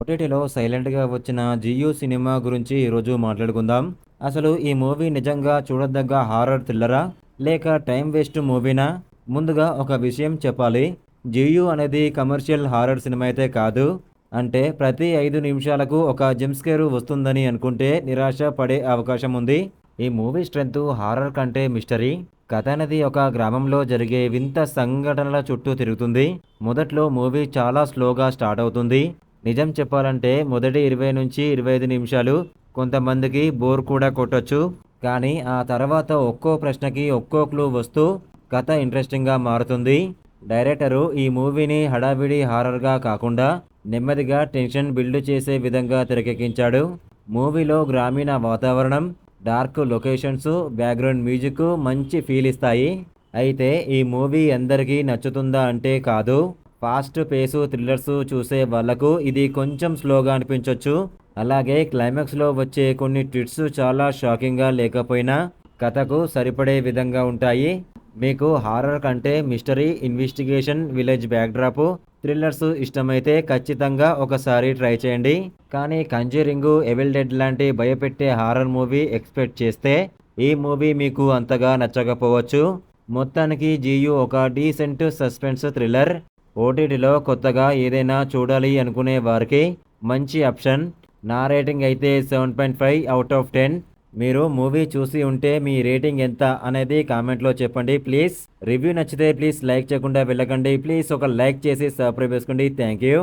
ఓటీటీలో సైలెంట్‌గా వచ్చిన 'జియో' సినిమా గురించి ఈరోజు మాట్లాడుకుందాం. అసలు ఈ మూవీ నిజంగా చూడదగ్గ హారర్ థ్రిల్లరా? లేక టైమ్ వేస్ట్ మూవీనా? ముందుగా ఒక విషయం చెప్పాలి. 'జియో' అనేది కమర్షియల్ హారర్ సినిమా అయితే కాదు. అంటే ప్రతి 5 నిమిషాలకు ఒక జంప్ స్కేర్ వస్తుందని అనుకుంటే నిరాశ పడే అవకాశం ఉంది. ఈ మూవీ స్ట్రెంత్ హారర్ కంటే మిస్టరీ. కథ అనేది ఒక గ్రామంలో జరిగే వింత సంఘటనల చుట్టూ తిరుగుతుంది. మొదట్లో మూవీ చాలా స్లోగా స్టార్ట్ అవుతుంది. నిజం చెప్పాలంటే మొదటి 20-25 నిమిషాలు కొంతమందికి బోర్ కూడా కొట్టొచ్చు. కానీ ఆ తర్వాత ఒక్కో ప్రశ్నకి ఒక్కో క్లూ వస్తూ కథ ఇంట్రెస్టింగ్‌గా మారుతుంది. డైరెక్టరు ఈ మూవీని హడావిడి హారర్‌గా కాకుండా నెమ్మదిగా టెన్షన్ బిల్డ్ చేసే విధంగా తెరకెక్కించాడు. మూవీలో గ్రామీణ వాతావరణం, డార్క్ లొకేషన్స్, బ్యాక్‌గ్రౌండ్ మ్యూజిక్ మంచి ఫీల్ ఇస్తాయి. అయితే ఈ మూవీ అందరికీ నచ్చుతుందా అంటే కాదు. ఫాస్ట్ పేసు థ్రిల్లర్స్ చూసే వాళ్ళకు ఇది కొంచెం స్లోగా అనిపించొచ్చు. అలాగే క్లైమాక్స్‌లో వచ్చే కొన్ని ట్విస్ట్స్ చాలా షాకింగ్‌గా లేకపోయినా కథకు సరిపడే విధంగా ఉంటాయి. మీకు హారర్ కంటే mystery, investigation, village backdrop, thrillers ఇష్టమైతే ఖచ్చితంగా ఒకసారి ట్రై చేయండి. కానీ 'కంజరింగ్', 'ఎవెల్ డెడ్' లాంటి భయపెట్టే హారర్ మూవీ ఎక్స్‌పెక్ట్ చేస్తే ఈ మూవీ మీకు అంతగా నచ్చకపోవచ్చు. మొత్తానికి 'జియో' ఒక డీసెంట్ సస్పెన్స్ థ్రిల్లర్. ఓటీటీలో కొత్తగా ఏదైనా చూడాలి అనుకునే వారికి మంచి ఆప్షన్. నా రేటింగ్ అయితే 7.5/10. మీరు మూవీ చూసి ఉంటే మీ రేటింగ్ ఎంత అనేది కామెంట్‌లో చెప్పండి ప్లీజ్. రివ్యూ నచ్చితే ప్లీజ్ లైక్ చేయకుండా వెళ్ళకండి. ప్లీజ్ ఒక లైక్ చేసి సబ్స్క్రైబ్ చేసుకోండి. Thank you.